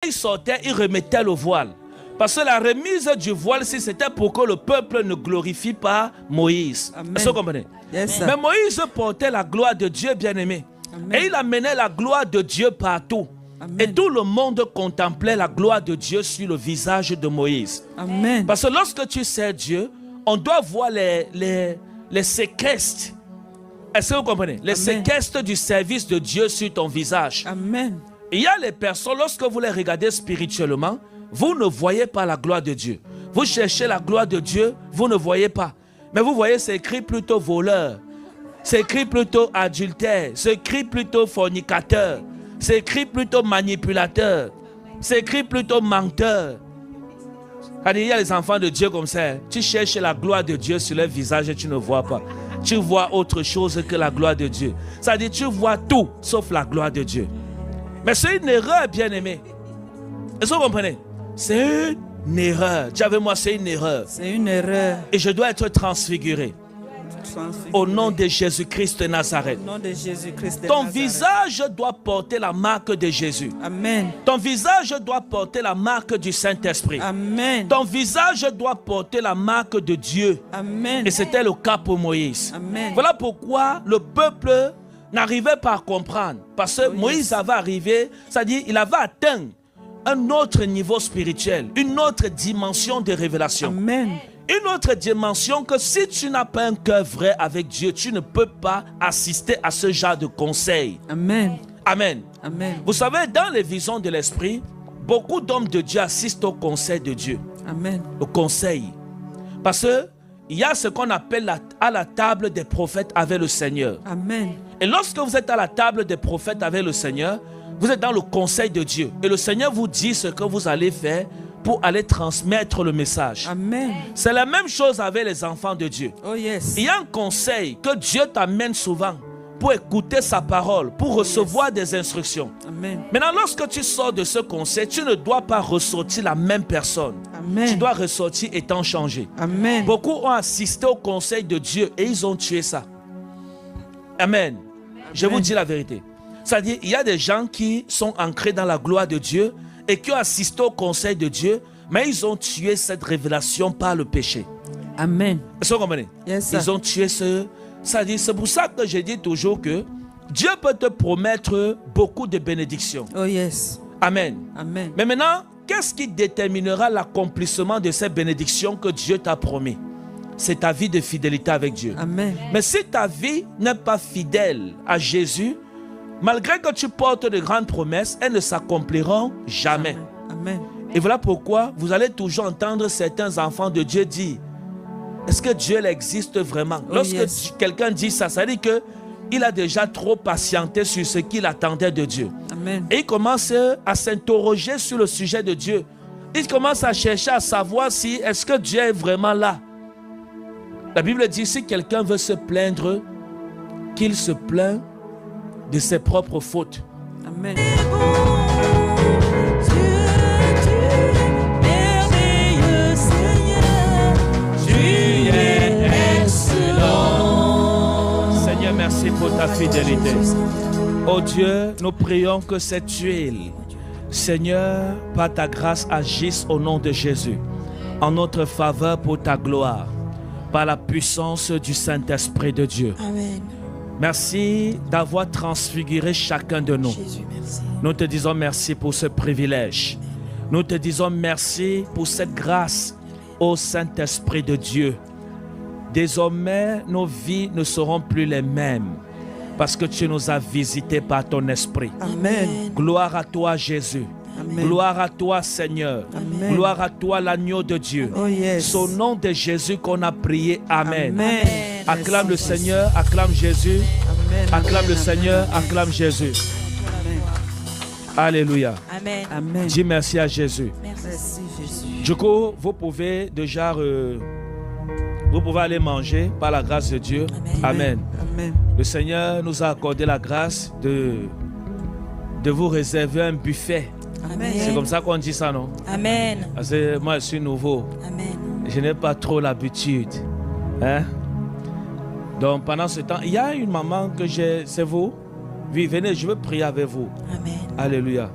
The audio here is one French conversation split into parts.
il sortait, il remettait le voile. Parce que la remise du voile, c'était pour que le peuple ne glorifie pas Moïse. Est-ce que vous comprenez? Yes, mais Moïse portait la gloire de Dieu, bien-aimé. Et il amenait la gloire de Dieu partout. Amen. Et tout le monde contemplait la gloire de Dieu sur le visage de Moïse. Amen. Parce que lorsque tu sers Dieu, on doit voir les séquestres. Est-ce que vous comprenez? Les séquestres du service de Dieu sur ton visage. Amen. Il y a les personnes, lorsque vous les regardez spirituellement, vous ne voyez pas la gloire de Dieu. Vous cherchez la gloire de Dieu, vous ne voyez pas. Mais vous voyez, c'est écrit plutôt voleur. C'est écrit plutôt adultère. C'est écrit plutôt fornicateur. C'est écrit plutôt manipulateur. C'est écrit plutôt menteur. Il y a les enfants de Dieu comme ça. Tu cherches la gloire de Dieu sur leur visage et tu ne vois pas. Tu vois autre chose que la gloire de Dieu. Ça dit tu vois tout sauf la gloire de Dieu. Mais c'est une erreur, bien-aimé. Est-ce que vous comprenez? C'est une erreur. Dis avec moi, c'est une erreur. C'est une erreur. Et je dois être transfiguré. Au nom de Jésus-Christ de Nazareth. Au nom de Jésus-Christ de Ton Nazareth. visage doit porter la marque de Jésus. Amen. Ton visage doit porter la marque du Saint-Esprit. Amen. Ton visage doit porter la marque de Dieu. Amen. Et c'était le cas pour Moïse. Amen. Voilà pourquoi le peuple n'arrivait pas à comprendre. Parce que Moïse avait arrivé, c'est-à-dire il avait atteint un autre niveau spirituel, une autre dimension de révélation. Amen. Une autre dimension que si tu n'as pas un cœur vrai avec Dieu, tu ne peux pas assister à ce genre de conseil. Amen. Amen. Amen. Vous savez, dans les visions de l'esprit, beaucoup d'hommes de Dieu assistent au conseil de Dieu. Amen. Au conseil. Parce que il y a ce qu'on appelle à la table des prophètes avec le Seigneur. Amen. Et lorsque vous êtes à la table des prophètes avec le Seigneur, vous êtes dans le conseil de Dieu. Et le Seigneur vous dit ce que vous allez faire pour aller transmettre le message. Amen. C'est la même chose avec les enfants de Dieu. Oh yes. Il y a un conseil que Dieu t'amène souvent pour écouter sa parole, pour recevoir des instructions. Amen. Maintenant, lorsque tu sors de ce conseil, tu ne dois pas ressortir la même personne. Amen. Tu dois ressortir étant changé. Amen. Beaucoup ont assisté au conseil de Dieu et ils ont tué ça. Amen. Je vous dis la vérité. C'est-à-dire, il y a des gens qui sont ancrés dans la gloire de Dieu et qui ont assisté au conseil de Dieu, mais ils ont tué cette révélation par le péché. Amen. Est-ce que vous comprenez? Yes, ils ont tué ce... C'est-à-dire, c'est pour ça que je dis toujours que Dieu peut te promettre beaucoup de bénédictions. Oh yes. Amen. Amen. Mais maintenant, qu'est-ce qui déterminera l'accomplissement de ces bénédictions que Dieu t'a promis? C'est ta vie de fidélité avec Dieu. Amen. Mais si ta vie n'est pas fidèle à Jésus, malgré que tu portes de grandes promesses, elles ne s'accompliront jamais. Amen. Et voilà pourquoi vous allez toujours entendre certains enfants de Dieu dire: est-ce que Dieu existe vraiment? Lorsque quelqu'un dit ça, ça veut dire qu'il a déjà trop patienté sur ce qu'il attendait de Dieu. Amen. Et il commence à s'interroger sur le sujet de Dieu. Il commence à chercher à savoir si est-ce que Dieu est vraiment là. La Bible dit, si quelqu'un veut se plaindre, qu'il se plaint de ses propres fautes. Amen. Seigneur, merci pour ta fidélité. Oh Dieu, nous prions que cette huile, Seigneur, par ta grâce, agisse au nom de Jésus, en notre faveur pour ta gloire, par la puissance du Saint-Esprit de Dieu. Amen. Merci d'avoir transfiguré chacun de nous. Jésus, merci. Nous te disons merci pour ce privilège. Nous te disons merci pour cette grâce, ô Saint-Esprit de Dieu. Désormais, nos vies ne seront plus les mêmes parce que tu nous as visités par ton esprit. Amen. Gloire à toi, Jésus. Amen. Gloire à toi, Seigneur. Amen. Gloire à toi, l'agneau de Dieu. Oh yes. C'est au nom de Jésus qu'on a prié. Amen. Amen. Acclame le Merci, Seigneur, acclame Jésus. Amen. Acclame le Amen. Seigneur, acclame Jésus. Amen. Alléluia. Amen. Amen. Dis merci à Jésus. Merci Jésus. Du coup, vous pouvez déjà vous pouvez aller manger par la grâce de Dieu. Amen. Amen. Le Seigneur nous a accordé la grâce de vous réserver un buffet. Amen. C'est comme ça qu'on dit ça, non? Amen. Parce que moi, je suis nouveau. Amen. Je n'ai pas trop l'habitude. Hein? Donc, pendant ce temps, il y a une maman que j'ai... C'est vous? Oui, venez, je veux prier avec vous. Amen. Alléluia.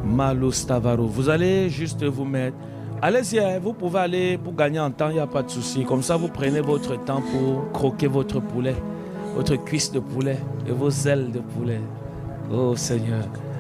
Malus Tavaro. Vous allez juste vous mettre. Allez-y, hein, vous pouvez aller pour gagner en temps, il n'y a pas de souci. Comme ça, vous prenez votre temps pour croquer votre poulet, votre cuisse de poulet et vos ailes de poulet. Oh Seigneur.